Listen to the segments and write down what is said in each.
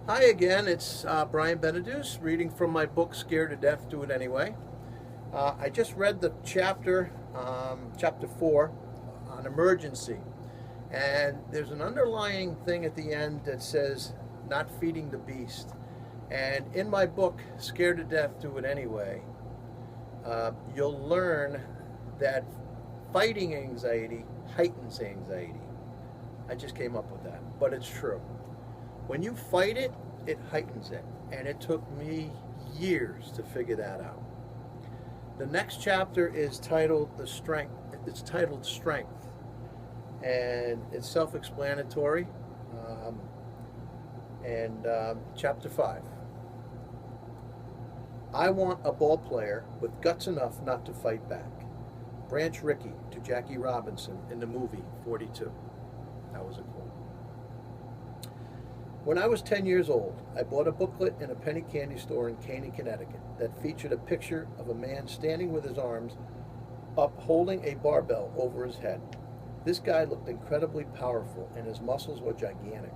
Hi again, it's Brian Benedus reading from my book Scared to Death, Do It Anyway. I just read the chapter 4 on emergency, and there's an underlying thing at the end that says not feeding the beast. And in my book Scared to Death, Do It Anyway, you'll learn that fighting anxiety heightens anxiety. I just came up with that, but it's true. When you fight it, it heightens it. And it took me years to figure that out. The next chapter is titled The Strength. It's titled Strength. And it's self-explanatory. Chapter 5. I want a ball player with guts enough not to fight back. Branch Rickey to Jackie Robinson in the movie 42. That was a quote. When I was 10 years old, I bought a booklet in a penny candy store in Caney, Connecticut that featured a picture of a man standing with his arms up holding a barbell over his head. This guy looked incredibly powerful and his muscles were gigantic.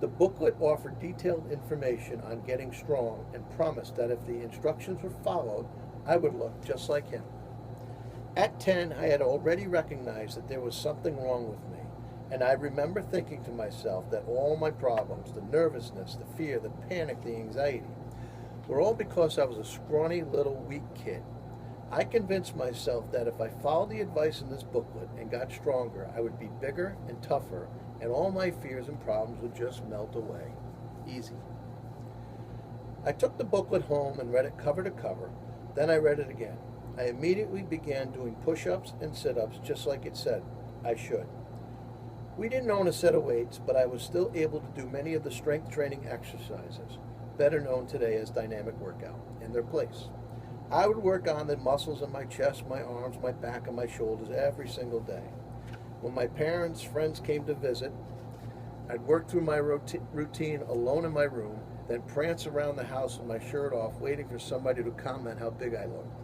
The booklet offered detailed information on getting strong and promised that if the instructions were followed, I would look just like him. At 10, I had already recognized that there was something wrong with me. And I remember thinking to myself that all my problems, the nervousness, the fear, the panic, the anxiety, were all because I was a scrawny little weak kid. I convinced myself that if I followed the advice in this booklet and got stronger, I would be bigger and tougher, and all my fears and problems would just melt away. Easy. I took the booklet home and read it cover to cover. Then I read it again. I immediately began doing push-ups and sit-ups just like it said I should. We didn't own a set of weights, but I was still able to do many of the strength training exercises, better known today as dynamic workout, in their place. I would work on the muscles in my chest, my arms, my back, and my shoulders every single day. When my parents' friends came to visit, I'd work through my routine alone in my room, then prance around the house with my shirt off, waiting for somebody to comment how big I looked.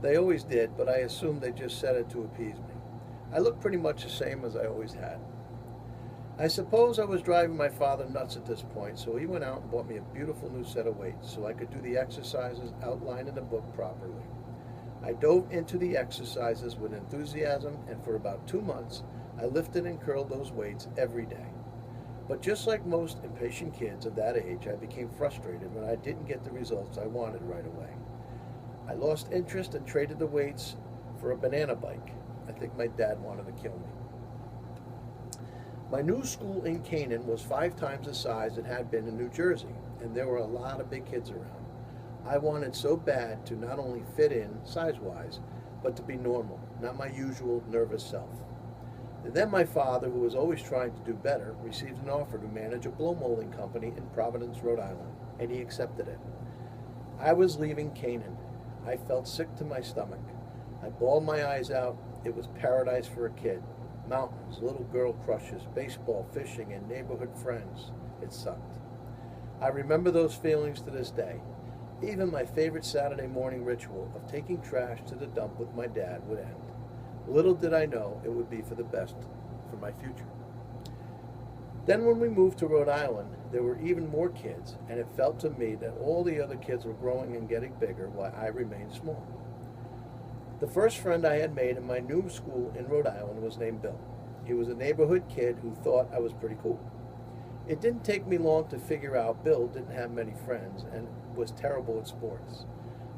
They always did, but I assumed they just said it to appease me. I looked pretty much the same as I always had. I suppose I was driving my father nuts at this point, so he went out and bought me a beautiful new set of weights so I could do the exercises outlined in the book properly. I dove into the exercises with enthusiasm, and for about 2 months, I lifted and curled those weights every day. But just like most impatient kids of that age, I became frustrated when I didn't get the results I wanted right away. I lost interest and traded the weights for a banana bike. I think my dad wanted to kill me. My new school in Canaan was 5 times the size it had been in New Jersey, and there were a lot of big kids around. I wanted so bad to not only fit in size-wise, but to be normal, not my usual nervous self. And then my father, who was always trying to do better, received an offer to manage a blow molding company in Providence, Rhode Island, and he accepted it. I was leaving Canaan. I felt sick to my stomach. I bawled my eyes out. It was paradise for a kid. Mountains, little girl crushes, baseball, fishing, and neighborhood friends. It sucked. I remember those feelings to this day. Even my favorite Saturday morning ritual of taking trash to the dump with my dad would end. Little did I know it would be for the best for my future. Then when we moved to Rhode Island, there were even more kids, and it felt to me that all the other kids were growing and getting bigger while I remained small. The first friend I had made in my new school in Rhode Island was named Bill. He was a neighborhood kid who thought I was pretty cool. It didn't take me long to figure out Bill didn't have many friends and was terrible at sports.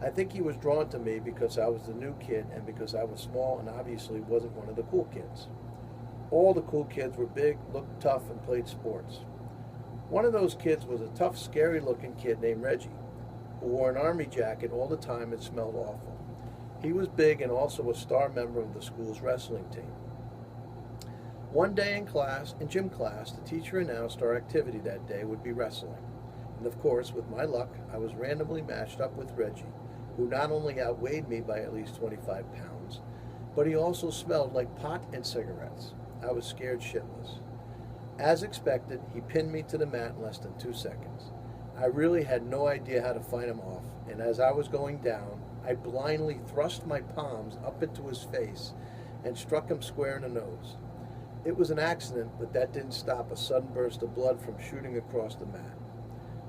I think he was drawn to me because I was the new kid and because I was small and obviously wasn't one of the cool kids. All the cool kids were big, looked tough, and played sports. One of those kids was a tough, scary-looking kid named Reggie, who wore an army jacket all the time and smelled awful. He was big and also a star member of the school's wrestling team. One day in gym class, the teacher announced our activity that day would be wrestling. And of course, with my luck, I was randomly matched up with Reggie, who not only outweighed me by at least 25 pounds, but he also smelled like pot and cigarettes. I was scared shitless. As expected, he pinned me to the mat in less than 2 seconds. I really had no idea how to fight him off, and as I was going down, I blindly thrust my palms up into his face and struck him square in the nose. It was an accident, but that didn't stop a sudden burst of blood from shooting across the mat.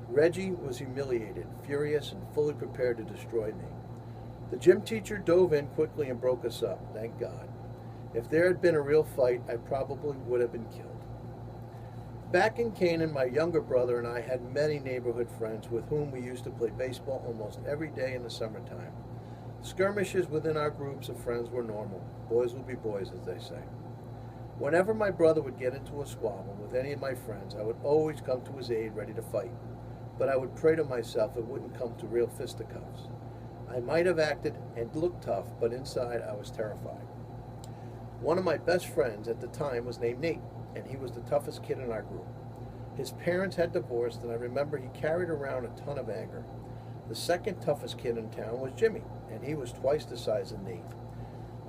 Reggie was humiliated, furious, and fully prepared to destroy me. The gym teacher dove in quickly and broke us up, thank God. If there had been a real fight, I probably would have been killed. Back in Canaan, my younger brother and I had many neighborhood friends with whom we used to play baseball almost every day in the summertime. Skirmishes within our groups of friends were normal. Boys would be boys, as they say. Whenever my brother would get into a squabble with any of my friends, I would always come to his aid ready to fight. But I would pray to myself it wouldn't come to real fisticuffs. I might have acted and looked tough, but inside I was terrified. One of my best friends at the time was named Nate, and he was the toughest kid in our group. His parents had divorced, and I remember he carried around a ton of anger. The second toughest kid in town was Jimmy, and he was twice the size of Nate.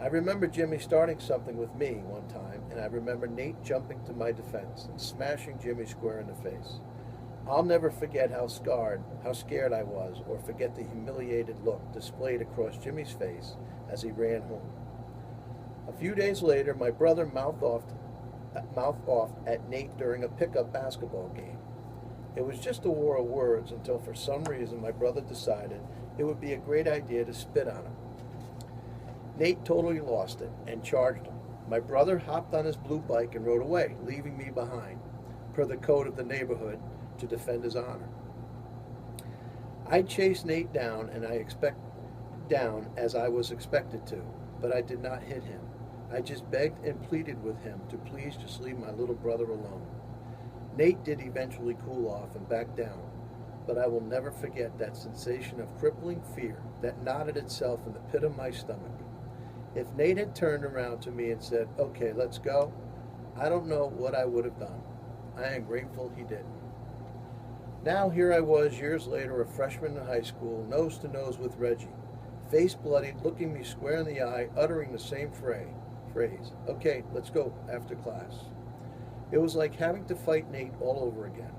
I remember Jimmy starting something with me one time, and I remember Nate jumping to my defense and smashing Jimmy square in the face. I'll never forget how scared I was, or forget the humiliated look displayed across Jimmy's face as he ran home. A few days later, my brother mouthed off at Nate during a pickup basketball game. It was just a war of words until for some reason my brother decided it would be a great idea to spit on him. Nate totally lost it and charged him. My brother hopped on his blue bike and rode away, leaving me behind, per the code of the neighborhood, to defend his honor. I chased Nate down as I was expected to, but I did not hit him. I just begged and pleaded with him to please just leave my little brother alone. Nate did eventually cool off and back down, but I will never forget that sensation of crippling fear that knotted itself in the pit of my stomach. If Nate had turned around to me and said, "Okay, let's go," I don't know what I would have done. I am grateful he didn't. Now here I was years later, a freshman in high school, nose to nose with Reggie, face bloodied, looking me square in the eye, uttering the same phrase, "Okay, let's go after class." It was like having to fight Nate all over again.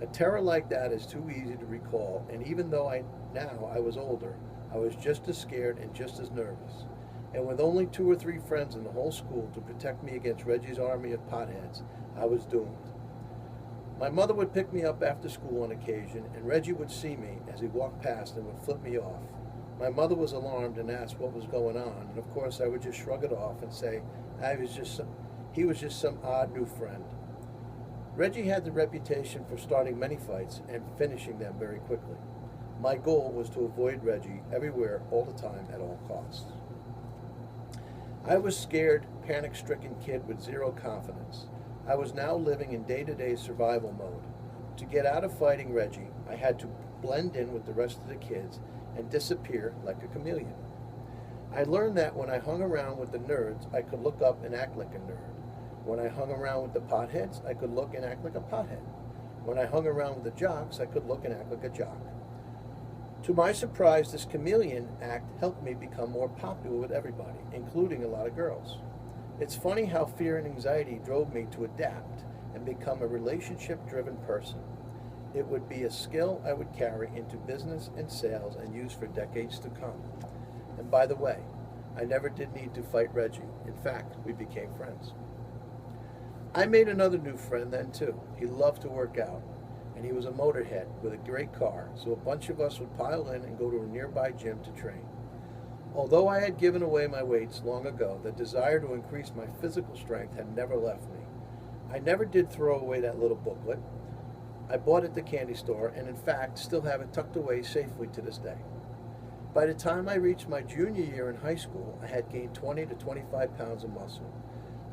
A terror like that is too easy to recall, and even though I was older, I was just as scared and just as nervous. And with only 2 or 3 friends in the whole school to protect me against Reggie's army of potheads, I was doomed. My mother would pick me up after school on occasion, and Reggie would see me as he walked past and would flip me off. My mother was alarmed and asked what was going on, and of course I would just shrug it off and say he was just some odd new friend. Reggie had the reputation for starting many fights and finishing them very quickly. My goal was to avoid Reggie everywhere, all the time, at all costs. I was a scared, panic-stricken kid with zero confidence. I was now living in day-to-day survival mode. To get out of fighting Reggie, I had to blend in with the rest of the kids and disappear like a chameleon. I learned that when I hung around with the nerds, I could look up and act like a nerd. When I hung around with the potheads, I could look and act like a pothead. When I hung around with the jocks, I could look and act like a jock. To my surprise, this chameleon act helped me become more popular with everybody, including a lot of girls. It's funny how fear and anxiety drove me to adapt and become a relationship-driven person. It would be a skill I would carry into business and sales and use for decades to come. And by the way, I never did need to fight Reggie. In fact, we became friends. I made another new friend then too. He loved to work out, and he was a motorhead with a great car, so a bunch of us would pile in and go to a nearby gym to train. Although I had given away my weights long ago, the desire to increase my physical strength had never left me. I never did throw away that little booklet. I bought it at the candy store, and in fact still have it tucked away safely to this day. By the time I reached my junior year in high school, I had gained 20 to 25 pounds of muscle.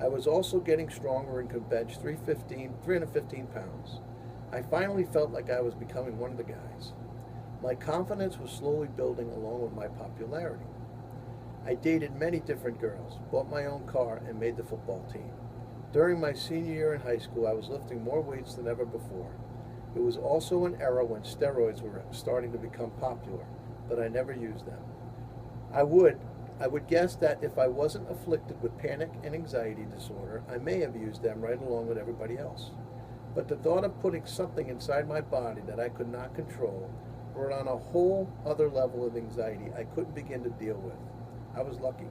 I was also getting stronger and could bench 315 pounds. I finally felt like I was becoming one of the guys. My confidence was slowly building along with my popularity. I dated many different girls, bought my own car, and made the football team. During my senior year in high school, I was lifting more weights than ever before. It was also an era when steroids were starting to become popular, but I never used them. I would guess that if I wasn't afflicted with panic and anxiety disorder, I may have used them right along with everybody else. But the thought of putting something inside my body that I could not control brought on a whole other level of anxiety I couldn't begin to deal with. I was lucky.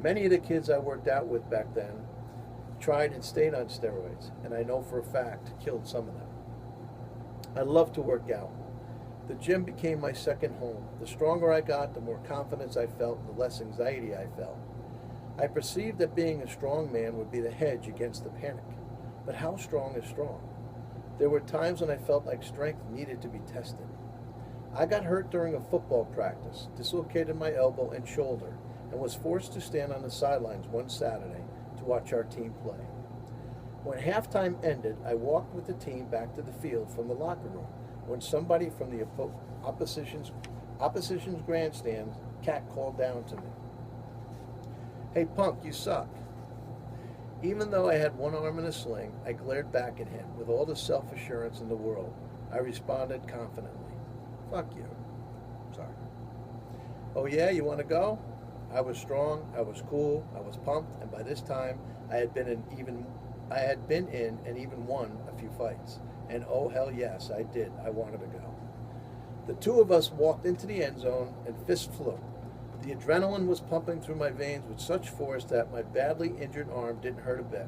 Many of the kids I worked out with back then tried and stayed on steroids, and I know for a fact killed some of them. I loved to work out. The gym became my second home. The stronger I got, the more confidence I felt, the less anxiety I felt. I perceived that being a strong man would be the hedge against the panic. But how strong is strong? There were times when I felt like strength needed to be tested. I got hurt during a football practice, dislocated my elbow and shoulder, and was forced to stand on the sidelines one Saturday to watch our team play. When halftime ended, I walked with the team back to the field from the locker room when somebody from the opposition's grandstand cat called down to me. "Hey punk, you suck." Even though I had one arm in a sling, I glared back at him with all the self-assurance in the world. I responded confidently, "Fuck you." Sorry. "Oh yeah, you want to go?" I was strong, I was cool, I was pumped, and by this time I had been in and even won a few fights. And oh hell yes, I did. I wanted to go. The two of us walked into the end zone and fist flew. The adrenaline was pumping through my veins with such force that my badly injured arm didn't hurt a bit.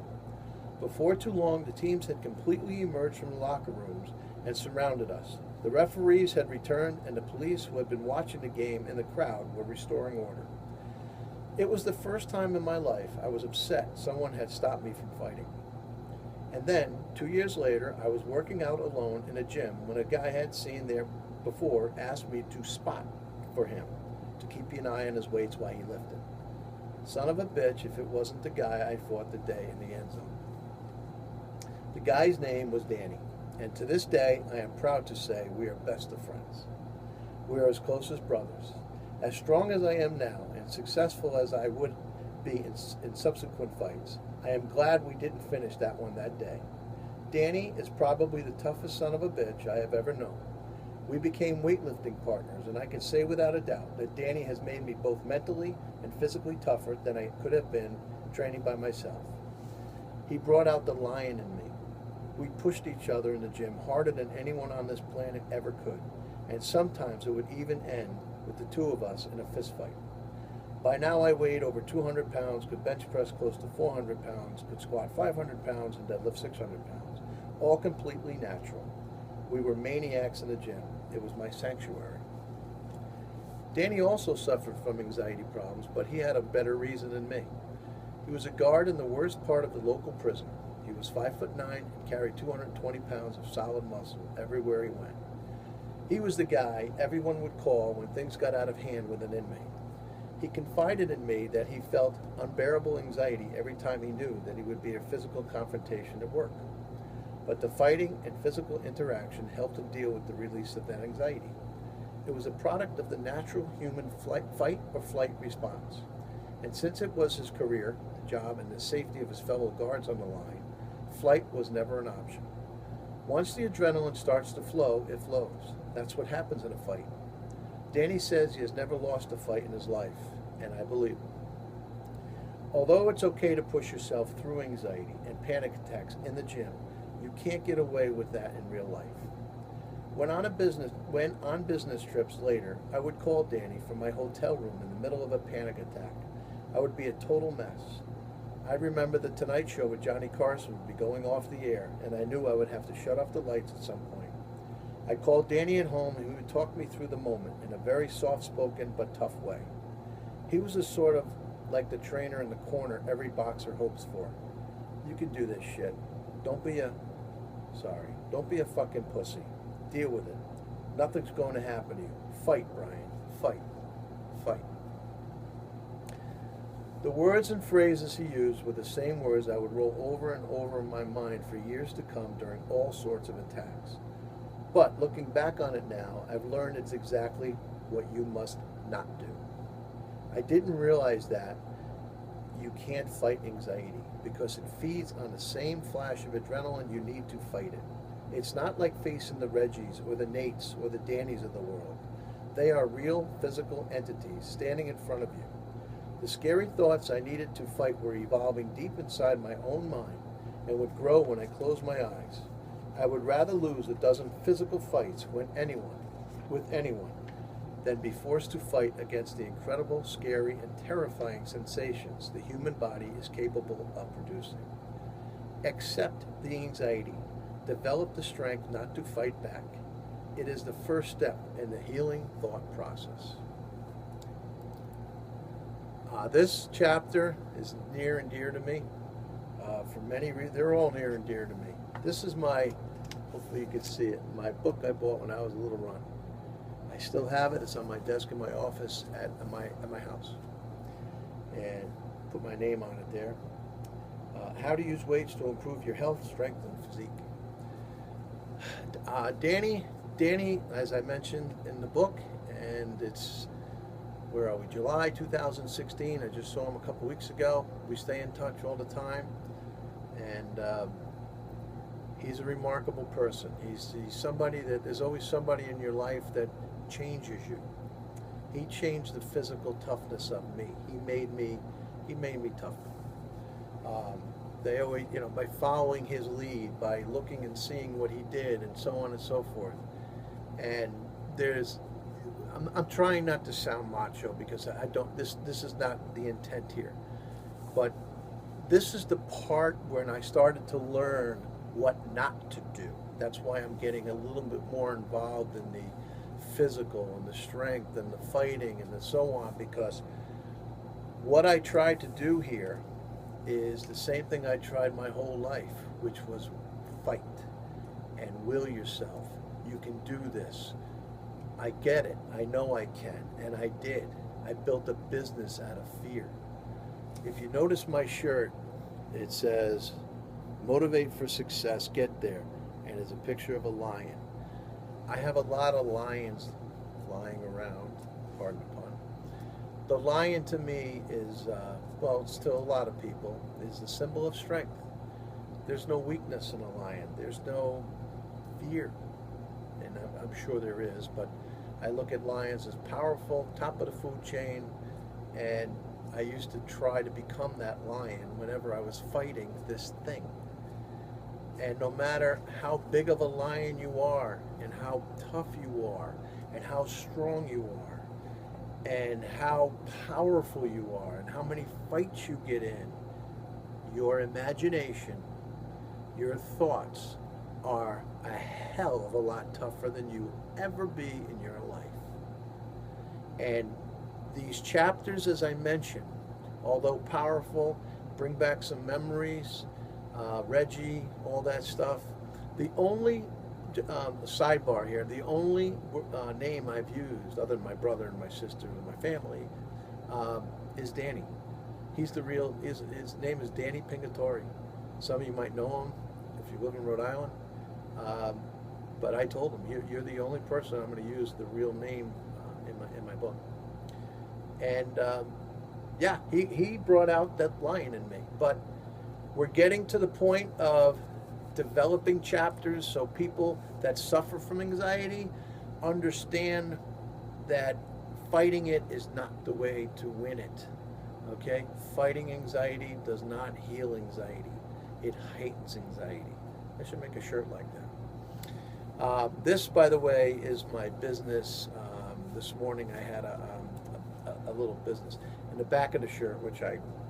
Before too long, the teams had completely emerged from the locker rooms and surrounded us. The referees had returned, and the police who had been watching the game in the crowd were restoring order. It was the first time in my life I was upset someone had stopped me from fighting. And then, 2 years later, I was working out alone in a gym when a guy I had seen there before asked me to spot for him, to keep an eye on his weights while he lifted. Son of a bitch if it wasn't the guy I fought the day in the end zone. The guy's name was Danny, and to this day I am proud to say we are best of friends. We are as close as brothers. As strong as I am now, and successful as I would be in subsequent fights, I am glad we didn't finish that one that day. Danny is probably the toughest son of a bitch I have ever known. We became weightlifting partners, and I can say without a doubt that Danny has made me both mentally and physically tougher than I could have been training by myself. He brought out the lion in me. We pushed each other in the gym harder than anyone on this planet ever could, and sometimes it would even end with the two of us in a fist fight. By now I weighed over 200 pounds, could bench press close to 400 pounds, could squat 500 pounds, and deadlift 600 pounds. All completely natural. We were maniacs in the gym. It was my sanctuary. Danny also suffered from anxiety problems, but he had a better reason than me. He was a guard in the worst part of the local prison. He was 5'9" and carried 220 pounds of solid muscle everywhere he went. He was the guy everyone would call when things got out of hand with an inmate. He confided in me that he felt unbearable anxiety every time he knew that he would be a physical confrontation at work. But the fighting and physical interaction helped him deal with the release of that anxiety. It was a product of the natural human fight or flight response. And since it was his career, job, and the safety of his fellow guards on the line, flight was never an option. Once the adrenaline starts to flow, it flows. That's what happens in a fight. Danny says he has never lost a fight in his life, and I believe him. Although it's okay to push yourself through anxiety and panic attacks in the gym, you can't get away with that in real life. When on business trips later, I would call Danny from my hotel room in the middle of a panic attack. I would be a total mess. I remember the Tonight Show with Johnny Carson would be going off the air, and I knew I would have to shut off the lights at some point. I called Danny at home, and he would talk me through the moment in a very soft-spoken but tough way. He was a sort of like the trainer in the corner every boxer hopes for. You can do this shit. Don't be a fucking pussy. Deal with it. Nothing's going to happen to you. Fight, Brian. Fight. Fight. The words and phrases he used were the same words I would roll over and over in my mind for years to come during all sorts of attacks. But looking back on it now, I've learned it's exactly what you must not do. I didn't realize that you can't fight anxiety because it feeds on the same flash of adrenaline you need to fight it. It's not like facing the Reggies or the Nates or the Dannys of the world. They are real physical entities standing in front of you. The scary thoughts I needed to fight were evolving deep inside my own mind and would grow when I closed my eyes. I would rather lose a dozen physical fights with anyone, than be forced to fight against the incredible, scary, and terrifying sensations the human body is capable of producing. Accept the anxiety. Develop the strength not to fight back. It is the first step in the healing thought process. This chapter is near and dear to me for many reasons. They're all near and dear to me. This is my, hopefully you can see it, my book I bought when I was a little run. I still have it. It's on my desk in my office at my house. And put my name on it there. How to use weights to improve your health, strength, and physique. Danny, as I mentioned in the book, and it's, where are we, July 2016. I just saw him a couple weeks ago. We stay in touch all the time, and he's a remarkable person. He's somebody that, there's always somebody in your life that changes you. He changed the physical toughness of me. He made me tougher. They always, by following his lead, by looking and seeing what he did, and so on and so forth. And I'm trying not to sound macho, because I don't. This is not the intent here. But this is the part when I started to learn what not to do. That's why I'm getting a little bit more involved in the physical and the strength and the fighting and the so on, because what I tried to do here is the same thing I tried my whole life, which was fight and will yourself. You can do this. I get it. I know I can, and I did. I built a business out of fear. If you notice my shirt, it says, "Motivate for success, get there," and it's a picture of a lion. I have a lot of lions flying around, pardon the pun. The lion to me is, it's to a lot of people, is the symbol of strength. There's no weakness in a lion. There's no fear. And I'm sure there is, but I look at lions as powerful, top of the food chain, and I used to try to become that lion whenever I was fighting this thing. And no matter how big of a lion you are, and how tough you are, and how strong you are, and how powerful you are, and how many fights you get in, your imagination, your thoughts are a hell of a lot tougher than you ever be in your life. And these chapters, as I mentioned, although powerful, bring back some memories, Reggie, all that stuff. The only sidebar here, the only name I've used, other than my brother and my sister and my family, is Danny. He's the real, his name is Danny Pingatore. Some of you might know him if you live in Rhode Island. But I told him, you're the only person I'm going to use the real name in my book. And yeah, he brought out that lion in me. But we're getting to the point of developing chapters so people that suffer from anxiety understand that fighting it is not the way to win it. Okay? Fighting anxiety does not heal anxiety. It heightens anxiety. I should make a shirt like that. This, by the way, is my business. This morning I had a little business. In the back of the shirt, which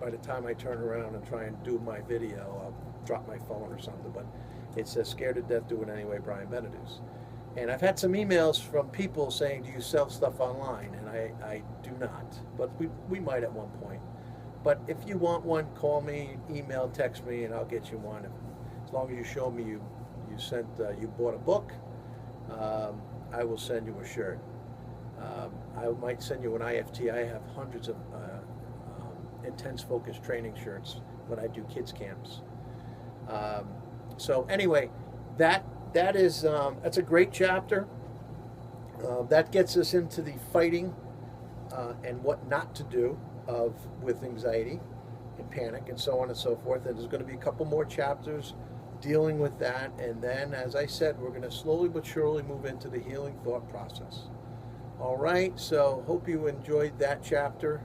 by the time I turn around and try and do my video, I'll drop my phone or something, but it says, "Scared to Death, Do It Anyway, Brian Benedus." And I've had some emails from people saying, "Do you sell stuff online?" And I do not, but we might at one point. But if you want one, call me, email, text me, and I'll get you one. As long as you show me you bought a book, I will send you a shirt. I might send you an IFT. I have hundreds of intense focus training shirts when I do kids camps. So anyway, that's a great chapter. That gets us into the fighting and what not to do with anxiety and panic and so on and so forth. And there's going to be a couple more chapters dealing with that. And then, as I said, we're going to slowly but surely move into the healing thought process. All right, so hope you enjoyed that chapter.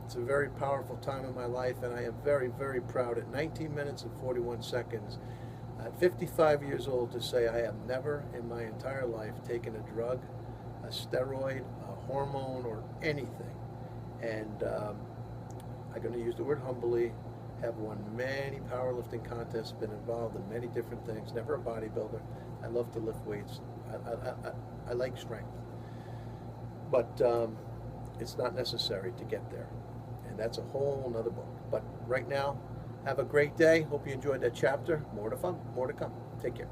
It's a very powerful time in my life, and I am very, very proud at 19 minutes and 41 seconds, at 55 years old, to say I have never in my entire life taken a drug, a steroid, a hormone, or anything. And I'm going to use the word humbly, have won many powerlifting contests, been involved in many different things, never a bodybuilder. I love to lift weights. I like strength. But it's not necessary to get there. And that's a whole nother book. But right now, have a great day. Hope you enjoyed that chapter. More to come. Take care.